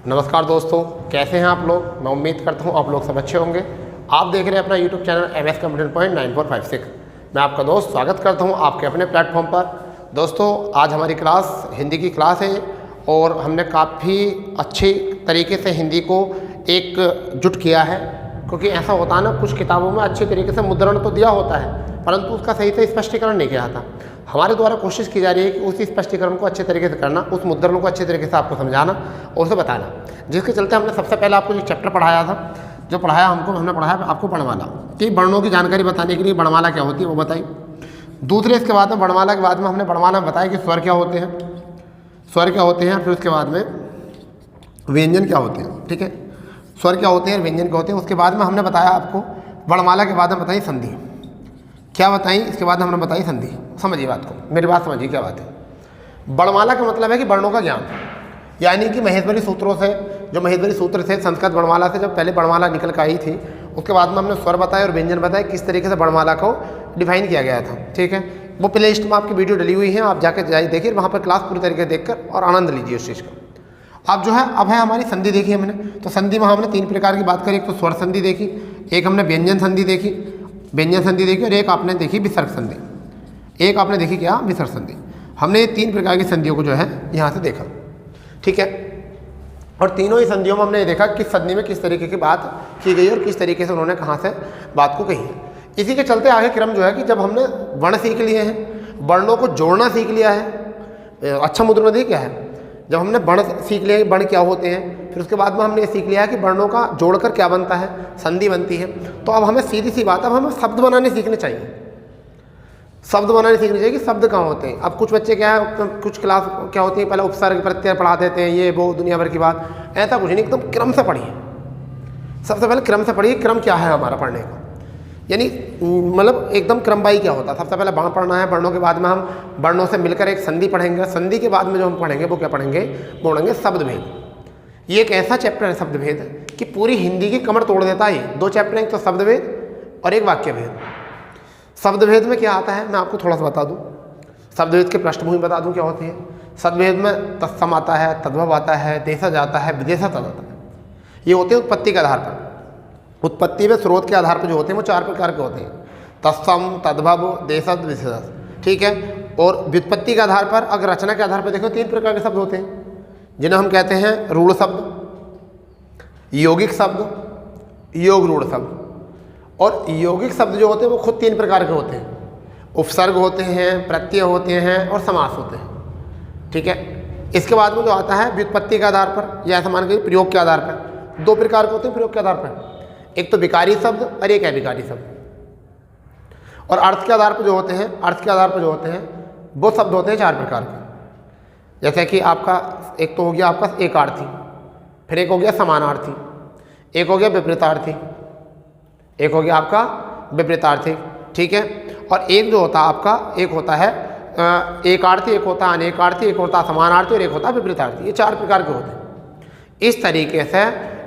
नमस्कार दोस्तों, कैसे हैं आप लोग। मैं उम्मीद करता हूं आप लोग सब अच्छे होंगे। आप देख रहे हैं अपना YouTube channel MS computer point 9456। मैं आपका दोस्त स्वागत करता हूं आपके अपने प्लेटफॉर्म पर। दोस्तों, आज हमारी क्लास हिंदी की क्लास है और हमने काफ़ी अच्छी तरीके से हिंदी को एकजुट किया है, क्योंकि ऐसा होता है ना, कुछ किताबों में अच्छे तरीके से मुद्रण तो दिया होता है परंतु उसका सही से स्पष्टीकरण नहीं किया था। हमारे द्वारा कोशिश की जा रही है कि उसी स्पष्टीकरण को अच्छे तरीके से करना, उस मुद्रण को अच्छे तरीके से आपको समझाना और उसे बताना, जिसके चलते हमने सबसे पहले आपको जो चैप्टर पढ़ाया था, जो पढ़ाया हमने पढ़ाया आपको वर्णमाला की वर्णों की जानकारी बताने के लिए वर्णमाला क्या होती है वो बताई। दूसरे इसके बाद में वर्णमाला के बाद में हमने वर्णमाला में बताया कि स्वर क्या होते हैं, स्वर क्या होते हैं, फिर उसके बाद में व्यंजन क्या होते हैं। ठीक है, स्वर क्या होते हैं, व्यंजन क्या होते हैं। उसके बाद में हमने बताया आपको वर्णमाला के बाद में बताई संधि क्या बताई, इसके बाद हमने बताई संधि। समझिए बात को, मेरी बात समझिए क्या बात है। वर्णमाला का मतलब है कि वर्णों का ज्ञान, यानी कि महेश्वरी सूत्रों से, जो महेश्वरी सूत्र थे संस्कृत वर्णमाला से, जब पहले वर्णमाला निकल कर आई थी, उसके बाद में हमने स्वर बताए और व्यंजन बताए, किस तरीके से वर्णमाला को डिफाइन किया गया था। ठीक है, वो प्ले लिस्ट में आपकी वीडियो डली हुई है, आप जाकर जाइए देखिए, वहाँ पर क्लास पूरी तरीके से देखकर और आनंद लीजिए उस चीज़ का। अब जो है, अब है हमारी संधि देखी हमने, तो संधि में हमने 3 प्रकार की बात करी। एक तो स्वर संधि देखी, एक हमने व्यंजन संधि देखी, और एक आपने देखी विसर्ग संधि। एक आपने देखी क्या, विसर्ग संधि। हमने ये 3 प्रकार की संधियों को जो है यहाँ से देखा। ठीक है, और तीनों ही संधियों में हमने ये देखा कि संधि में किस तरीके की बात की गई और किस तरीके से उन्होंने कहाँ से बात को कही है। इसी के चलते आगे क्रम जो है कि जब हमने वर्ण सीख लिए हैं, वर्णों को जोड़ना सीख लिया है, अच्छा मुद्रण देखिए क्या है, जब हमने वर्ण सीख लिया कि वर्ण क्या होते हैं, फिर उसके बाद में हमने ये सीख लिया है कि वर्णों का जोड़कर क्या बनता है, संधि बनती है। तो अब हमें सीधी सी बात, अब हमें शब्द बनाने सीखने चाहिए, शब्द बनाने सीखने चाहिए कि शब्द कहाँ होते हैं। अब कुछ बच्चे क्या है, कुछ क्लास क्या होती है, पहले उपसर्ग प्रत्यय पढ़ा देते हैं, ये वो दुनिया भर की बात। ऐसा कुछ नहीं, एकदम क्रम से पढ़िए। सबसे पहले क्रम से पढ़िए, क्रम क्या है हमारा पढ़ने का, यानी मतलब एकदम क्रमवाही क्या होता है। सबसे पहले वर्ण पढ़ना है, वर्णों के बाद में हम वर्णों से मिलकर एक संधि पढ़ेंगे, संधि के बाद में जो हम पढ़ेंगे वो क्या पढ़ेंगे, वो पढ़ेंगे शब्द भेद। ये एक ऐसा चैप्टर है शब्द भेद कि पूरी हिंदी की कमर तोड़ देता है। 2 चैप्टर हैं, एक तो शब्द भेद और एक वाक्य भेद। शब्द भेद में क्या आता है मैं आपको थोड़ा सा बता दूं, शब्द भेद के पृष्ठभूमि बता दूं क्या होती है। शब्द भेद में तत्सम आता है, तद्भव आता है, देशज आता है, विदेशज आता है। ये होते हैं उत्पत्ति के आधार पर। उत्पत्ति में स्रोत के आधार पर जो होते हैं वो 4 प्रकार के होते हैं, तत्सम, तद्भव, देशज, विशेषज। ठीक है, और व्युत्पत्ति के आधार पर, अगर रचना के आधार पर देखो, 3 प्रकार के शब्द होते हैं, जिन्हें हम कहते हैं रूढ़ शब्द, यौगिक शब्द, योग रूढ़ शब्द। और यौगिक शब्द जो होते हैं वो खुद 3 प्रकार के होते हैं, उपसर्ग होते हैं, प्रत्यय होते हैं और समास होते हैं। ठीक है, इसके बाद में जो आता है व्युत्पत्ति के आधार पर, या ऐसा मान के प्रयोग के आधार पर। 2 प्रकार के होते हैं प्रयोग के आधार पर, एक तो विकारी शब्द और एक अविकारी शब्द। और अर्थ के आधार पर जो होते हैं, अर्थ के आधार पर जो होते हैं वो शब्द होते हैं 4 प्रकार के। जैसे कि आपका एक तो हो गया आपका एकार्थी, फिर एक हो गया समानार्थी, एक हो गया विपरीतार्थी, एक हो गया आपका विपरीतार्थी। ठीक है, और एक जो होता है आपका, एक होता है एकार्थी, एक होता है अनेकार्थी, एक होता है समानार्थी और एक होता है विपरीतार्थी। ये 4 प्रकार के होते हैं। इस तरीके से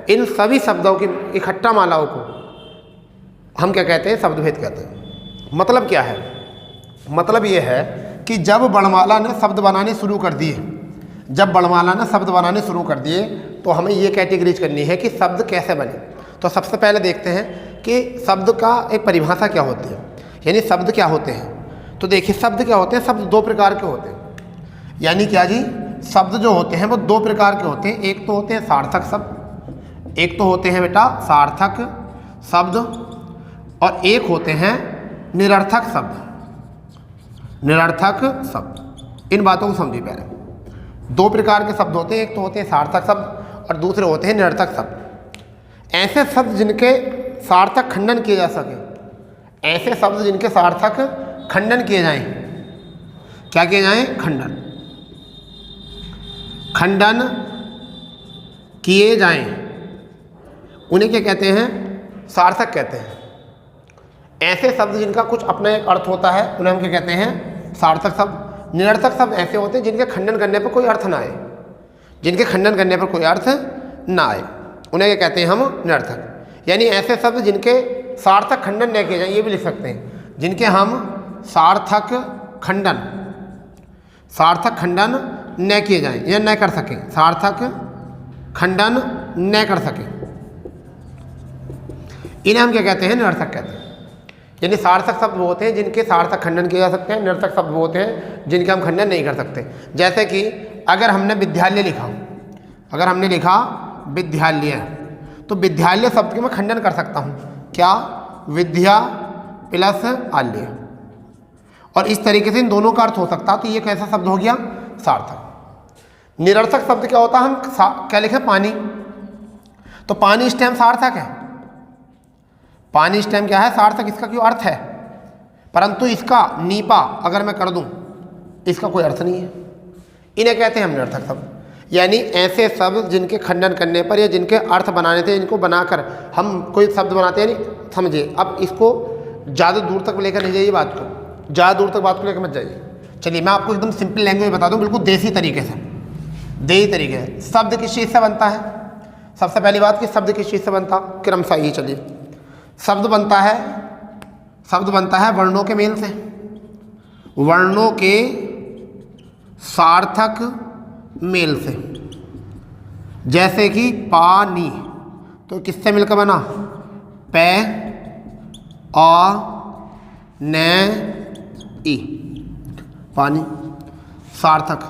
इन सभी शब्दों की इकट्ठा मालाओं को हम क्या कहते हैं, शब्द भेद कहते हैं। मतलब क्या है, मतलब ये है कि जब वर्णमाला ने शब्द बनाने शुरू कर दिए, जब वर्णमाला ने शब्द बनाने शुरू कर दिए, तो हमें ये कैटेगरीज करनी है कि शब्द कैसे बने। तो सबसे पहले देखते हैं कि शब्द का एक परिभाषा क्या होती है, यानी शब्द क्या होते हैं। तो देखिए शब्द क्या होते हैं, शब्द 2 प्रकार के होते हैं। यानी क्या जी, शब्द जो होते हैं वो 2 प्रकार के होते हैं। एक तो होते हैं सार्थक शब्द, एक तो होते हैं बेटा सार्थक शब्द, और एक होते हैं निरर्थक शब्द। निरर्थक शब्द, इन बातों को समझिए पहले। 2 प्रकार के शब्द होते हैं, एक तो होते हैं सार्थक शब्द और दूसरे होते हैं निरर्थक शब्द। ऐसे शब्द जिनके सार्थक खंडन किए जा सके, ऐसे शब्द जिनके सार्थक खंडन किए जाएं, क्या किए जाएं, खंडन, खंडन किए जाएं, उन्हें क्या कहते हैं, सार्थक कहते हैं। ऐसे शब्द जिनका कुछ अपना एक अर्थ होता है उन्हें हम क्या कहते हैं, सार्थक शब्द। निरर्थक शब्द ऐसे होते हैं जिनके खंडन करने पर कोई अर्थ ना आए, जिनके खंडन करने पर कोई अर्थ ना आए, उन्हें क्या कहते हैं हम, निरर्थक। यानी ऐसे शब्द जिनके सार्थक खंडन न किए जाए, ये भी लिख सकते हैं, जिनके हम सार्थक खंडन, सार्थक खंडन न किए जाएं या न कर सकें, सार्थक खंडन न कर सके, इन्हें हम क्या कहते हैं? निरर्थक कहते हैं। यानी सार्थक शब्द वो होते हैं जिनके सार्थक खंडन किए जा सकते हैं, निरर्थक शब्द वो होते हैं जिनके हम खंडन नहीं कर सकते। जैसे कि अगर हमने विद्यालय लिखा, अगर हमने लिखा विद्यालय, तो विद्यालय शब्द के मैं खंडन कर सकता हूँ, क्या? विद्या प्लस आल्य, और इस तरीके से इन दोनों का अर्थ हो सकता है। तो ये कैसा शब्द हो गया? सार्थक। निरर्थक शब्द क्या होता है? हम क्या लिखें? पानी, तो पानी इस टाइम सार्थक है, पानी इस टाइम क्या है? सार्थक, इसका क्यों अर्थ है, परंतु इसका नीपा अगर मैं कर दूं इसका कोई अर्थ नहीं है। इन्हें कहते हैं हम निरर्थक शब्द। यानी ऐसे शब्द जिनके खंडन करने पर या जिनके अर्थ बनाने थे, इनको बनाकर हम कोई शब्द बनाते हैं। नहीं समझिए, अब इसको ज़्यादा दूर तक लेकर नहीं जाइए, बात को ज़्यादा दूर तक बात को लेकर मत जाइए। चलिए मैं आपको एकदम सिंपल लैंग्वेज बता दूं, बिल्कुल देसी तरीके से, देसी तरीके से। शब्द किस चीज़ से बनता है? सबसे पहली बात कि शब्द किस चीज़ से बनता, क्रमशः ये चलिए। शब्द बनता है, शब्द बनता है वर्णों के मेल से, वर्णों के सार्थक मेल से। जैसे कि पानी, तो किससे मिलकर बना? पै आ न ई, पानी, सार्थक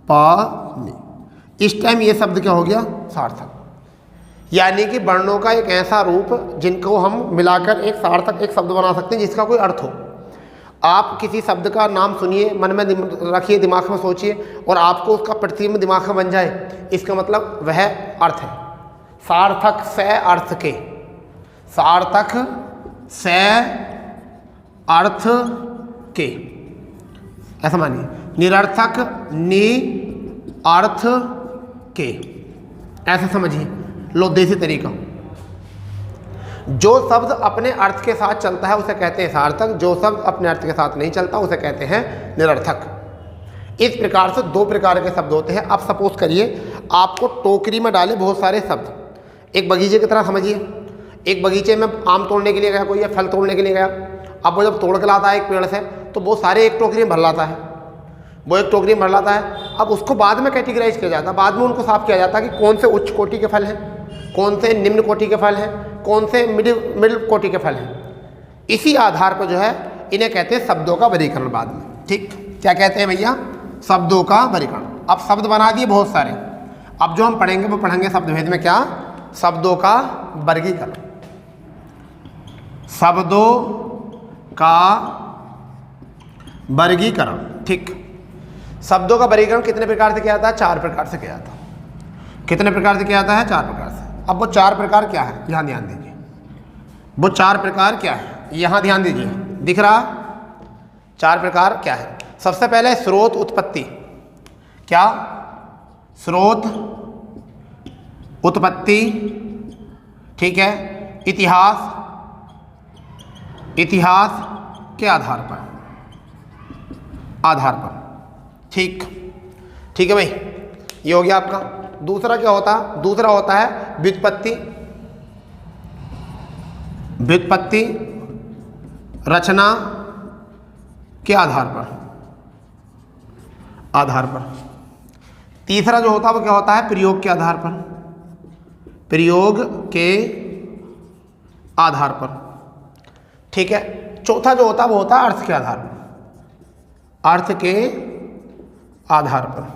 पानी। इस टाइम ये शब्द क्या हो गया? सार्थक। यानी कि वर्णों का एक ऐसा रूप जिनको हम मिलाकर एक सार्थक एक शब्द बना सकते हैं जिसका कोई अर्थ हो। आप किसी शब्द का नाम सुनिए, मन में रखिए, दिमाग में सोचिए, और आपको उसका प्रतिबिंब दिमाग में बन जाए, इसका मतलब वह अर्थ है। सार्थक से अर्थ के, सार्थक से अर्थ के, ऐसा मानिए। निरर्थक नि अर्थ के, ऐसा समझिए। लो देसी तरीका, जो शब्द अपने अर्थ के साथ चलता है उसे कहते हैं सार्थक, जो शब्द अपने अर्थ के साथ नहीं चलता उसे कहते हैं निरर्थक। इस प्रकार से दो प्रकार के शब्द होते हैं। अब सपोज करिए आपको टोकरी में डाले बहुत सारे शब्द, एक बगीचे की तरह समझिए। एक बगीचे में आम तोड़ने के लिए गया कोई, या फल तोड़ने के लिए गया। अब वो जब तोड़ के लाता है एक पेड़ से, तो वो सारे एक टोकरी में भर लाता है, वो एक टोकरी में भर लाता है। अब उसको बाद में कैटेगराइज किया जाता है, बाद में उनको साफ किया जाता है कि कौन से उच्च कोटि के फल हैं, कौन से निम्न कोटि के फल हैं, कौन से मिडिल कोटि के फल हैं। इसी आधार पर जो है इन्हें कहते हैं शब्दों का वर्गीकरण बाद में। ठीक, क्या कहते हैं भैया? शब्दों का वर्गीकरण। अब शब्द बना दिए बहुत सारे, अब जो हम पढ़ेंगे वो पढ़ेंगे शब्द भेद में क्या? शब्दों का वर्गीकरण। शब्दों का वर्गीकरण। ठीक, शब्दों का वर्गीकरण कितने प्रकार से किया जाता है? 4 प्रकार से किया जाता है। कितने प्रकार से किया जाता है? 4 प्रकार से। अब वो 4 प्रकार क्या है? यहाँ ध्यान दीजिए, वो 4 प्रकार क्या है? यहाँ ध्यान दीजिए, दिख रहा 4 प्रकार क्या है? सबसे पहले स्रोत उत्पत्ति। क्या? स्रोत उत्पत्ति, ठीक है। इतिहास, इतिहास के आधार पर, आधार पर। ठीक, ठीक है भाई, ये हो गया आपका। दूसरा क्या होता है? दूसरा होता है व्युत्पत्ति। व्युत्पत्ति रचना के आधार पर, आधार पर। तीसरा जो होता है वो क्या होता है? प्रयोग के आधार पर, प्रयोग के आधार पर, ठीक है। चौथा जो होता है वो होता है अर्थ के आधार पर, अर्थ के आधार पर,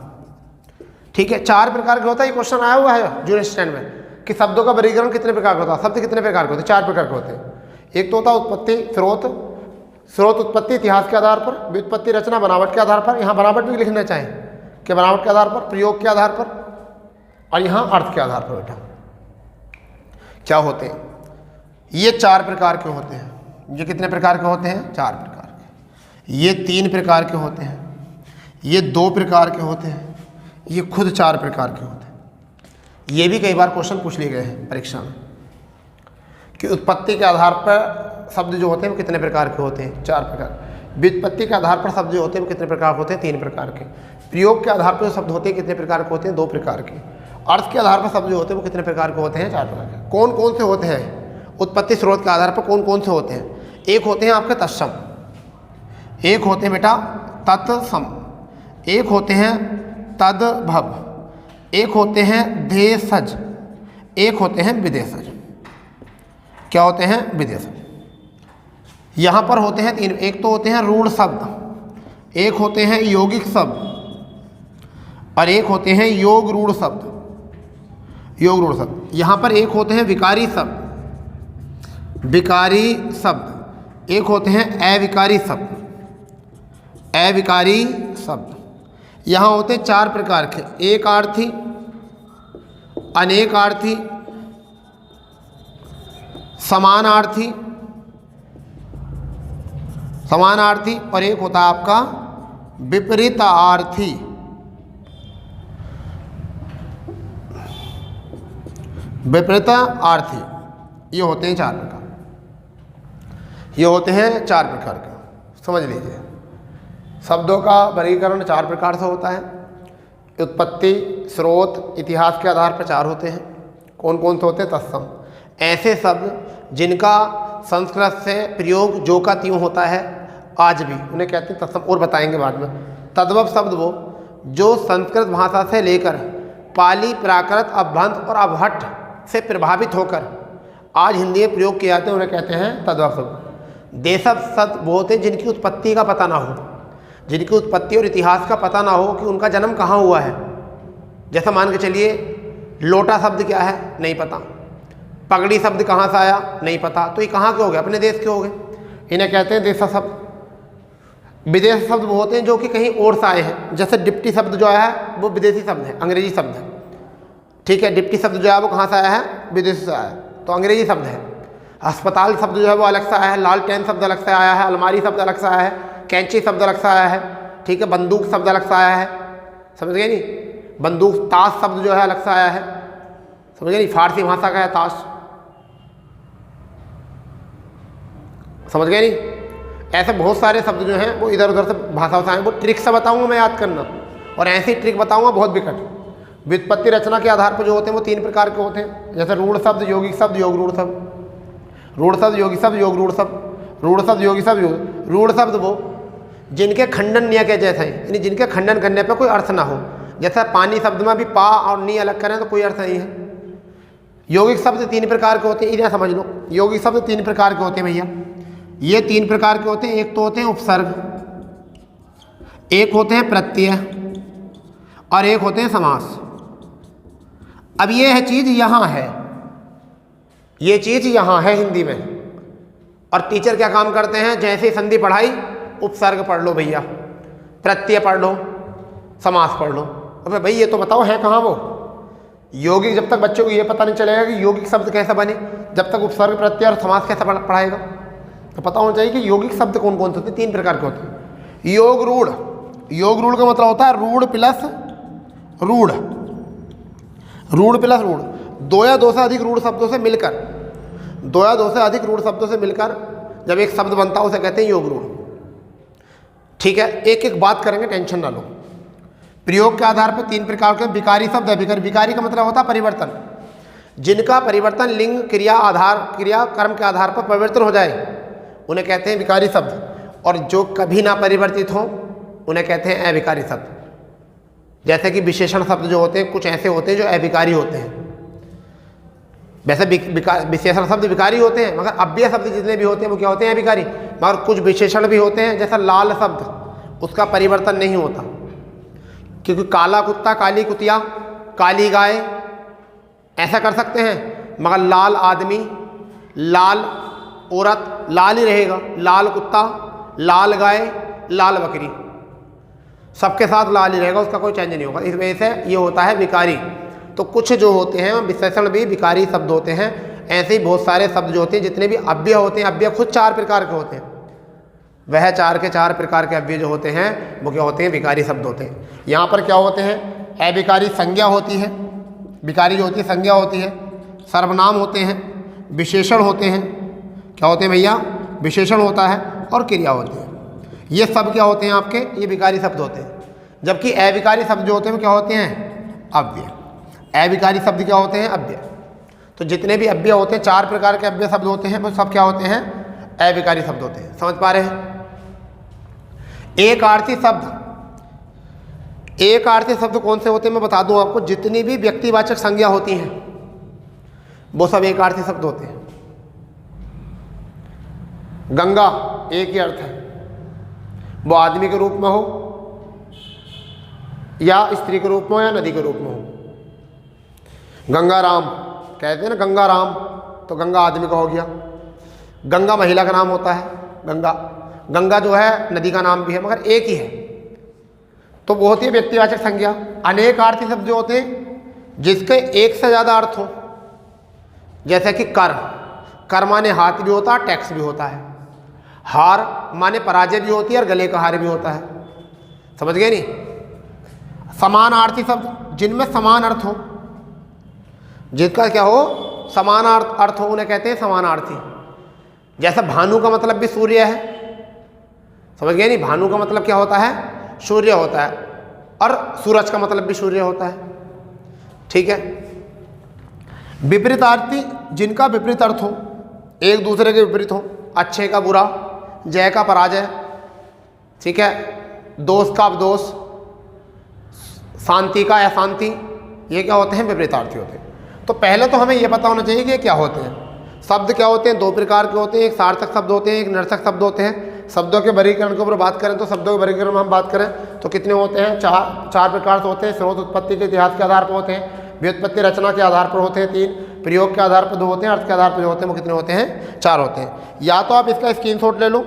ठीक है। 4 प्रकार के होता है। ये क्वेश्चन आया हुआ है जूनियर स्टैंड में कि शब्दों का वर्गीकरण कितने प्रकार का होता है? शब्द कितने प्रकार के होते हैं? 4 प्रकार के होते हैं। एक तो होता है उत्पत्ति, स्रोत, स्रोत उत्पत्ति इतिहास के आधार पर, व्युत्पत्ति रचना बनावट के आधार पर, यहाँ बनावट भी लिखना चाहिए कि बनावट के आधार पर, प्रयोग के आधार पर, और यहाँ अर्थ के आधार पर। बेटा क्या होते हैं? ये 4 प्रकार के होते हैं। ये कितने प्रकार के होते हैं? 4 प्रकार के। ये 3 प्रकार के होते हैं, ये 2 प्रकार के होते हैं, ये खुद 4 प्रकार के होते हैं। ये भी कई बार क्वेश्चन पूछ लिए गए हैं परीक्षा में कि उत्पत्ति के आधार पर शब्द जो होते हैं वो कितने प्रकार के होते हैं? 4 प्रकार। व्युत्पत्ति के आधार पर शब्द जो होते हैं वो कितने प्रकार के होते हैं? 3 प्रकार के। प्रयोग के आधार पर जो शब्द होते हैं कितने प्रकार के होते हैं? 2 प्रकार के। अर्थ के आधार पर शब्द जो होते हैं वो कितने प्रकार के होते हैं? 4 प्रकार के। कौन कौन से होते हैं? उत्पत्ति स्रोत के आधार पर कौन कौन से होते हैं? एक होते हैं आपके तत्सम, एक होते हैं बेटा तत्सम, एक होते हैं तद्भव, एक होते हैं देशज, एक होते हैं विदेशज। क्या होते हैं? विदेशज। यहाँ पर होते हैं तीन, एक तो होते हैं रूढ़ शब्द, एक होते हैं यौगिक शब्द और एक होते हैं योग रूढ़ शब्द। योग रूढ़ शब्द। यहाँ पर एक होते हैं विकारी शब्द, विकारी शब्द, एक होते हैं अविकारी शब्द, अविकारी शब्द। यहाँ होते हैं चार प्रकार के, एक आर्थी, अनेकार्थी, समानार्थी, समानार्थी और एक होता है आपका विपरीतार्थी। विपरीतार्थी, ये होते हैं चार प्रकार, ये होते हैं चार प्रकार के। समझ लीजिए, शब्दों का वर्गीकरण चार प्रकार से होता है। उत्पत्ति, स्रोत, इतिहास के आधार पर चार होते हैं। कौन कौन से होते हैं? तत्सम, ऐसे शब्द जिनका संस्कृत से प्रयोग जो का त्यों होता है आज भी, उन्हें कहते हैं तत्सम। और बताएंगे बाद में। तद्भव शब्द वो जो संस्कृत भाषा से लेकर पाली, प्राकृत, अभ्यंत और अवहट्ठ से प्रभावित होकर आज हिंदी में प्रयोग किए जाते हैं, उन्हें कहते हैं तद्भव शब्द। देशज शब्द वो होते हैं जिनकी उत्पत्ति का पता ना हो, जिनकी उत्पत्ति और इतिहास का पता ना हो कि उनका जन्म कहाँ हुआ है। जैसा मान के चलिए, लोटा शब्द क्या है? नहीं पता। पगड़ी शब्द कहाँ से आया? नहीं पता। तो ये कहाँ के हो गए? अपने देश के हो गए, इन्हें कहते हैं देशज शब्द। विदेश शब्द वो होते हैं जो कि कहीं और से आए हैं। जैसे डिप्टी शब्द जो आया है वो विदेशी शब्द है, अंग्रेजी शब्द है। ठीक है, डिप्टी शब्द जो है वो कहाँ से आया है? विदेश से आया है, तो अंग्रेजी शब्द है। अस्पताल शब्द जो है वो अलग से आया है, लालटेन शब्द अलग से आया है, अलमारी शब्द अलग से आया है, कैंची शब्द अलग से आया है। ठीक है, बंदूक शब्द अलग से आया है, समझ गए नहीं? बंदूक। ताश शब्द जो है अलग से आया है, समझ गए नहीं? फारसी भाषा का है ताश, समझ गए नहीं? ऐसे बहुत सारे शब्द जो हैं वो इधर उधर से भाषाओं से आए। वो ट्रिक से बताऊंगा मैं, याद करना, और ऐसी ट्रिक बताऊंगा बहुत विकट। व्युत्पत्ति रचना के आधार पर जो होते हैं वो तीन प्रकार के होते हैं। जैसे रूढ़ शब्द, यौगिक शब्द, योग रूढ़ शब्द। रूढ़ शब्द, यौगिक शब्द, योग रूढ़ शब्द। रूढ़ शब्द, यौगिक शब्द, योग। रूढ़ शब्द वो जिनके खंडन निय के जैसे हैं, यानी जिनके खंडन करने पर कोई अर्थ ना हो। जैसा पानी शब्द में भी पा और नी अलग करें तो कोई अर्थ नहीं है। यौगिक शब्द तीन प्रकार के होते हैं, इन्हें समझ लो। यौगिक शब्द तीन प्रकार के होते हैं भैया, ये तीन प्रकार के होते हैं। एक तो होते हैं उपसर्ग, एक होते हैं प्रत्यय और एक होते हैं समास। अब ये है चीज़ यहाँ है, ये चीज़ यहाँ है हिंदी में, और टीचर क्या काम करते हैं? जैसे संधि पढ़ाई, उपसर्ग पढ़ लो भैया, प्रत्यय पढ़ लो, समास पढ़ लो। अबे भाई ये तो बताओ है कहाँ वो यौगिक? जब तक बच्चों को ये पता नहीं चलेगा कि यौगिक शब्द कैसे बने, जब तक उपसर्ग, प्रत्यय और समास कैसे पढ़ाएगा? तो पता होना चाहिए कि यौगिक शब्द कौन कौन से होते हैं। तीन प्रकार के होते हैं। योग रूढ़, योग रूढ़ का मतलब होता है रूढ़ प्लस रूढ़, रूढ़ प्लस रूढ़। दो या दो से अधिक रूढ़ शब्दों से मिलकर, दो या दो से अधिक रूढ़ शब्दों से मिलकर जब एक शब्द बनता है उसे कहते हैं योग रूढ़। ठीक है, एक एक बात करेंगे, टेंशन ना लो। प्रयोग के आधार पर तीन प्रकार के विकारी शब्द है। विकारी का मतलब होता है परिवर्तन, जिनका परिवर्तन लिंग, क्रिया, आधार, क्रिया, कर्म के आधार पर परिवर्तन हो जाए उन्हें कहते हैं विकारी शब्द। और जो कभी ना परिवर्तित हो उन्हें कहते हैं अविकारी शब्द। जैसे कि विशेषण शब्द जो होते हैं कुछ ऐसे होते हैं जो अविकारी होते हैं। वैसे विशेषण शब्द विकारी होते हैं, मगर अव्यय शब्द जितने भी होते हैं वो क्या होते हैं? अविकारी। मगर कुछ विशेषण भी होते हैं, जैसा लाल शब्द, उसका परिवर्तन नहीं होता, क्योंकि काला कुत्ता, काली कुतिया, काली गाय ऐसा कर सकते हैं, मगर लाल आदमी, लाल औरत लाल ही रहेगा। लाल कुत्ता, लाल गाय, लाल बकरी, सबके साथ लाल ही रहेगा, उसका कोई चेंज नहीं होगा। इस वजह से ये होता है विकारी। तो कुछ जो होते हैं विशेषण भी विकारी शब्द होते हैं। ऐसे ही बहुत सारे शब्द जो होते हैं, जितने भी अव्यय होते हैं, अव्यय खुद चार प्रकार के होते हैं, वह चार के चार प्रकार के अव्यय जो होते हैं वो क्या होते हैं? विकारी शब्द होते हैं। यहाँ पर क्या होते हैं? अविकारी संज्ञा होती है, विकारी जो होती है संज्ञा होती है, सर्वनाम होते हैं, विशेषण होते हैं। क्या होते हैं भैया? विशेषण होता है और क्रिया होती है। ये सब क्या होते हैं आपके? ये विकारी शब्द होते हैं। जबकि अविकारी शब्द जो होते हैं वो क्या होते हैं? अव्यय। अविकारी शब्द क्या होते हैं? अव्यय। तो जितने भी अव्यय होते हैं, चार प्रकार के अव्यय शब्द होते हैं, वो सब क्या होते हैं? अविकारी शब्द होते हैं। समझ पा रहे हैं? एक आर्थी शब्द, एक आर्थी शब्द कौन से होते हैं मैं बता दूं आपको, जितनी भी व्यक्तिवाचक संज्ञा होती हैं वो सब एक आर्थी शब्द होते हैं। गंगा एक ही अर्थ है, वो आदमी के रूप में हो या स्त्री के रूप में हो या नदी के रूप में हो। गंगा राम कहते हैं ना, गंगा राम, तो गंगा आदमी का हो गया। गंगा महिला का नाम होता है, गंगा। गंगा जो है नदी का नाम भी है, मगर एक ही है, तो वो होती है व्यक्तिवाचक संज्ञा। अनेक अर्थी शब्द जो होते हैं जिसके एक से ज़्यादा अर्थ हो, जैसे कि कर, कर माने हाथ भी होता है, टैक्स भी होता है। हार माने पराजय भी होती है और गले का हार भी होता है। समझ गए नहीं। समान अर्थी शब्द जिनमें समान अर्थ हो, जिनका क्या हो, समान अर्थ हो, उन्हें कहते हैं समानार्थी। जैसे भानु का मतलब भी सूर्य है, समझ गए नहीं। भानु का मतलब क्या होता है, सूर्य होता है, और सूरज का मतलब भी सूर्य होता है। ठीक है। विपरीतार्थी जिनका विपरीत अर्थ हो, एक दूसरे के विपरीत हो, अच्छे का बुरा, जय का पराजय, ठीक है, दोष का अपदोष, शांति का अशांति, ये क्या होते हैं, विपरीतार्थी होते हैं। तो पहले तो हमें ये पता होना चाहिए कि ये क्या होते हैं। शब्द क्या होते हैं, दो प्रकार के होते हैं, एक सार्थक शब्द होते हैं, एक निरर्थक शब्द होते हैं। शब्दों के वर्गीकरण के ऊपर बात करें तो शब्दों के वर्गीकरण में हम बात करें तो कितने होते हैं, चार प्रकार से होते हैं। स्रोत उत्पत्ति के इतिहास के आधार पर होते हैं, व्युत्पत्ति रचना के आधार पर होते हैं 3, प्रयोग के आधार पर 2 होते हैं, अर्थ के आधार पर जो होते हैं वो कितने होते हैं, 4 होते हैं। या तो आप इसका स्क्रीनशॉट ले लो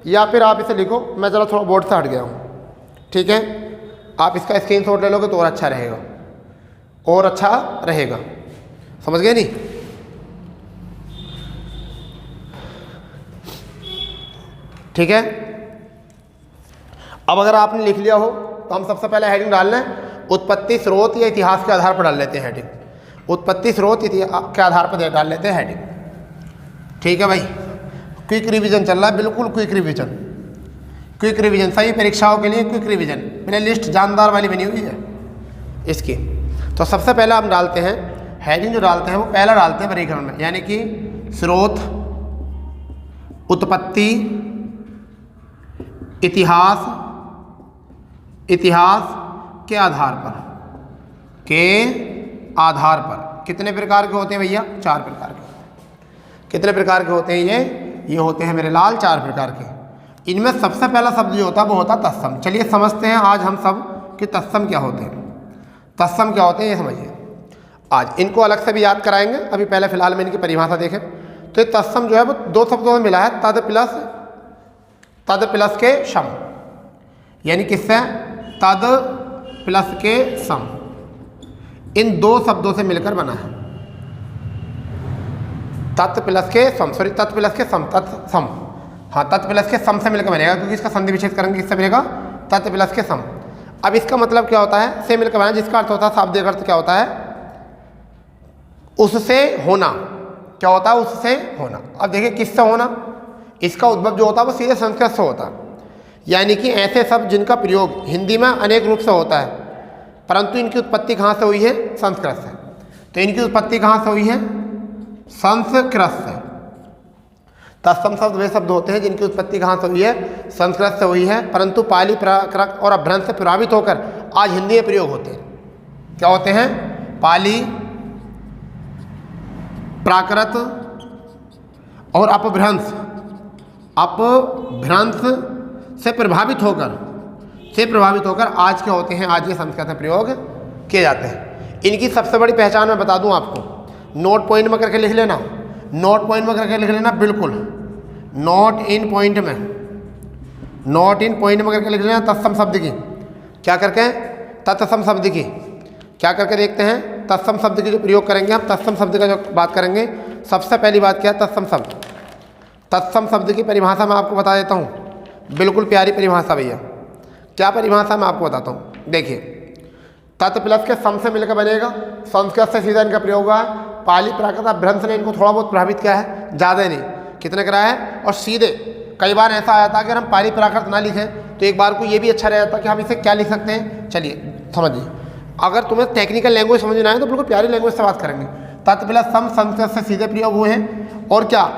या फिर आप इसे लिखो। मैं ज़रा थोड़ा बोर्ड से हट गया हूँ, ठीक है। आप इसका स्क्रीनशॉट ले लोगे तो और अच्छा रहेगा, और अच्छा रहेगा। समझ गए नहीं। ठीक है। अब अगर आपने लिख लिया हो तो हम सबसे पहले हेडिंग डाल लें, उत्पत्ति स्रोत या इतिहास के आधार पर डाल लेते हैं हेडिंग। उत्पत्ति स्रोत के आधार पर डाल लेते हैं हेडिंग। ठीक है भाई। क्विक रिवीजन चल रहा है, बिल्कुल क्विक रिवीजन, क्विक रिवीजन। सही परीक्षाओं के लिए क्विक रिवीजन प्ले लिस्ट जानदार वाली बनी हुई है इसकी। तो सबसे पहले हम डालते हैं हेडिंग, जो डालते हैं वो पहला डालते हैं वर्गीकरण में, यानी कि स्रोत, उत्पत्ति, इतिहास, इतिहास के आधार पर कितने प्रकार के होते हैं भैया, 4 प्रकार के। कितने प्रकार के होते हैं ये होते हैं मेरे लाल 4 प्रकार के। इनमें सबसे पहला शब्द जो होता है वो होता है तत्सम। चलिए समझते हैं आज हम सब कि तत्सम क्या होते हैं। तत्सम क्या होते हैं ये समझिए। आज इनको अलग से भी याद कराएंगे, अभी पहले फिलहाल में इनकी परिभाषा देखें। तो ये तत्सम जो है वो 2 शब्दों में मिला है, तद प्लस के सम, यानी किससे, तद प्लस के सम। इन 2 शब्दों से मिलकर बना है। तत् प्लस के सम, सॉरी तत् प्लस के सम, तत्सम, हाँ तत् प्लस के सम से मिलकर बनेगा, क्योंकि इसका संधि विच्छेद करेंगे, किससे बनेगा, तत् प्लस के सम। अब इसका मतलब क्या होता है, से मिलकर बना, जिसका अर्थ होता है, शाब्दिक अर्थ क्या होता है, उससे होना। क्या होता है, उससे होना। अब देखिए किससे होना, इसका उद्भव जो होता है वो सीधे संस्कृत से होता है, यानी कि ऐसे शब्द जिनका प्रयोग हिंदी में अनेक रूप से होता है, परंतु इनकी उत्पत्ति कहाँ से हुई है, संस्कृत से। तो इनकी उत्पत्ति कहाँ से हुई है, संस्कृत से। तत्सम शब्द वे शब्द होते हैं जिनकी उत्पत्ति कहाँ से हुई है, संस्कृत से हुई है, परंतु पाली, प्राकृत और अभ्रंश से प्रभावित होकर आज हिंदी में प्रयोग होते हैं। क्या होते हैं, पाली, प्राकृत और अपभ्रंश से प्रभावित होकर आज क्या होते हैं, आज ये संस्कृत में प्रयोग किए जाते हैं। इनकी सबसे बड़ी पहचान मैं बता दूं आपको, नोट पॉइंट में करके लिख लेना, नोट पॉइंट में करके लिख लेना, बिल्कुल नोट इन पॉइंट में करके लिख लेना। तत्सम शब्द की क्या करके, तत्सम शब्द की क्या करके देखते हैं, तत्सम शब्द की जो प्रयोग करेंगे हम, तत्सम शब्द का जो बात करेंगे, सबसे पहली बात क्या है, तत्सम शब्द। तत्सम शब्द की परिभाषा मैं आपको बता देता हूँ, बिल्कुल प्यारी परिभाषा भैया। क्या परिभाषा मैं आपको बताता हूँ, देखिए। तत् प्लस के सम से मिलकर बनेगा, संस्कृत से सीधा इनका प्रयोग हुआ है। पाली, प्राकृत, अभ्रंश ने इनको थोड़ा बहुत प्रभावित किया है, ज़्यादा नहीं, कितने कराया है। और सीधे कई बार ऐसा आया था कि अगर हम पाली प्राकृत ना लिखें तो एक बार को ये भी अच्छा रहता कि हम इसे क्या लिख सकते हैं। चलिए समझिए, अगर तुम्हें टेक्निकल लैंग्वेज समझ में आए तो बिल्कुल प्यारी लैंग्वेज से बात करेंगे। तत् प्लस सम संस्कृत से सीधे प्रयोग हुए हैं, और क्या,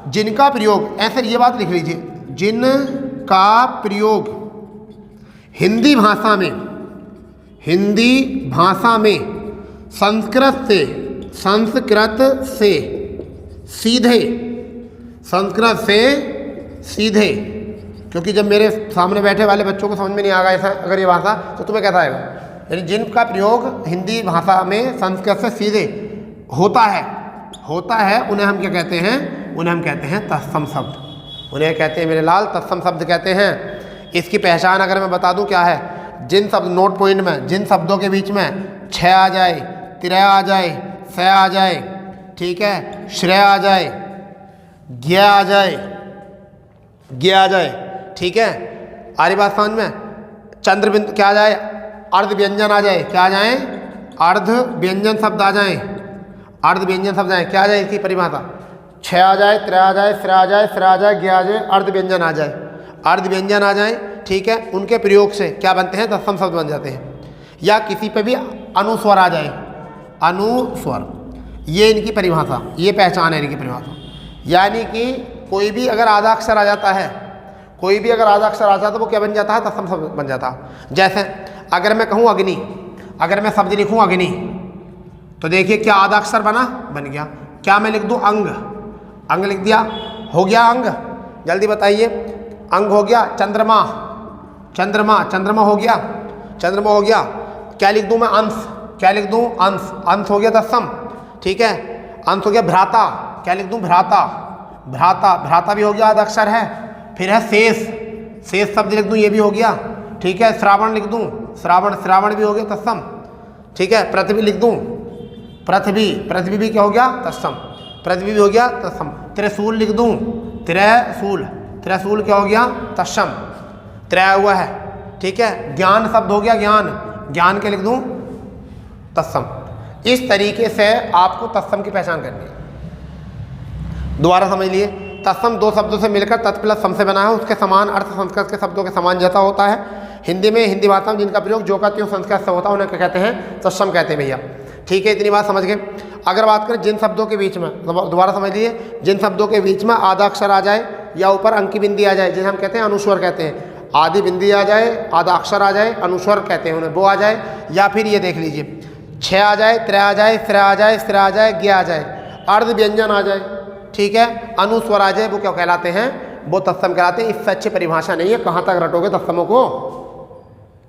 जिनका प्रयोग, ऐसे ये बात लिख लीजिए, जिनका प्रयोग हिंदी भाषा में हिंदी भाषा में संस्कृत से सीधे, संस्कृत से सीधे, क्योंकि जब मेरे सामने बैठे वाले बच्चों को समझ में नहीं आएगा ऐसा अगर ये भाषा, तो तुम्हें कैसा आएगा। यानी जिनका प्रयोग हिंदी भाषा में संस्कृत से सीधे होता है उन्हें हम क्या कहते हैं, उन्हें हम कहते हैं तत्सम शब्द। उन्हें कहते हैं मेरे लाल तत्सम शब्द कहते हैं। इसकी पहचान अगर मैं बता दूं क्या है, जिन शब्द नोट पॉइंट में जिन शब्दों के बीच में छ आ जाए, तिर आ जाए, स आ जाए, ठीक है, श्रेय आ जाए, ज्ञ आ जाए, ठीक है, आरी बात समझ में, चंद्र बिंदु क्या आ जाए, अर्ध व्यंजन आ जाए, क्या आ जाए, अर्ध व्यंजन शब्द आ जाए, अर्ध व्यंजन शब्द आए, क्या आ जाए इसकी परिभाषा, छ आ जाए, त्र आ जाए, स्र आ जाए, स्र आ जाए, ज्ञ आ जाए, अर्ध व्यंजन आ जाए, अर्ध व्यंजन आ जाए, ठीक है, उनके प्रयोग से क्या बनते हैं, तत्सम शब्द बन जाते हैं। या किसी पे भी अनुस्वर आ जाए, अनुस्वर, ये इनकी परिभाषा, ये पहचान है इनकी परिभाषा। यानी कि कोई भी अगर आधा अक्षर आ जाता है, कोई भी अगर आधा अक्षर आ जाता है तो वो क्या बन जाता है, तत्सम शब्द बन जाता है। जैसे अगर मैं कहूँ अग्नि, अगर मैं शब्द लिखूँ अग्नि, तो देखिए क्या आधा अक्षर बना, बन गया। क्या मैं लिख दूँ अंग, अंग लिख दिया, हो गया अंग, जल्दी बताइए, अंग हो गया। चंद्रमा, चंद्रमा, चंद्रमा हो गया, चंद्रमा हो गया। क्या लिख दूँ मैं, अंश, क्या लिख दूँ, अंश, अंश हो गया तत्सम, ठीक है, अंश हो गया। भ्राता, क्या लिख दूँ, भ्राता, भ्राता, भ्राता भी हो गया, आधा अक्षर है। फिर है शेष, शेष शब्द लिख दूँ, ये भी हो गया, ठीक है। श्रावण लिख दूँ, श्रावण, श्रावण भी हो गया तत्सम, ठीक है। पृथ्वी लिख दूँ, पृथ्वी, पृथ्वी भी क्या हो गया, तत्सम, पृथ्वी भी हो गया तत्सम। त्रिशूल लिख दूँ, त्रिशूल, त्रिशूल क्या हो गया, तत्सम, त्रय हुआ है, ठीक है। ज्ञान शब्द हो गया, ज्ञान, ज्ञान के लिख दूँ, तत्सम। इस तरीके से आपको तत्सम की पहचान करनी है। दोबारा समझ लिए, तत्सम दो शब्दों से मिलकर तत् प्लस सम से बना है, उसके समान अर्थ संस्कृत के शब्दों के समान जैसा होता है। हिंदी में, हिंदी भाषा में जिनका प्रयोग जो का त्यों संस्कृत से होता है उन्हें क्या कहते हैं, तत्सम कहते हैं भैया, ठीक है। इतनी बात समझ गए। अगर बात करें जिन शब्दों के बीच में, दोबारा समझ लीजिए, जिन शब्दों के बीच में आधा अक्षर आ जाए या ऊपर अंक की बिंदी आ जाए, जिन्हें हम कहते हैं अनुस्वर कहते हैं। आधी बिंदी आ जाए, आधा अक्षर आ जाए, अनुस्वर कहते हैं उन्हें, वो आ जाए। या फिर ये देख लीजिए, छ आ जाए, त्र आ जाए, स्र आ जाए, स्र आ जाए, ज्ञ आ जाए, अर्ध व्यंजन आ जाए, ठीक है, अनुस्वर आ जाए, वो क्या कहलाते हैं, वो तत्सम कहलाते हैं। इससे अच्छी परिभाषा नहीं है। कहाँ तक रटोगे तत्समों को,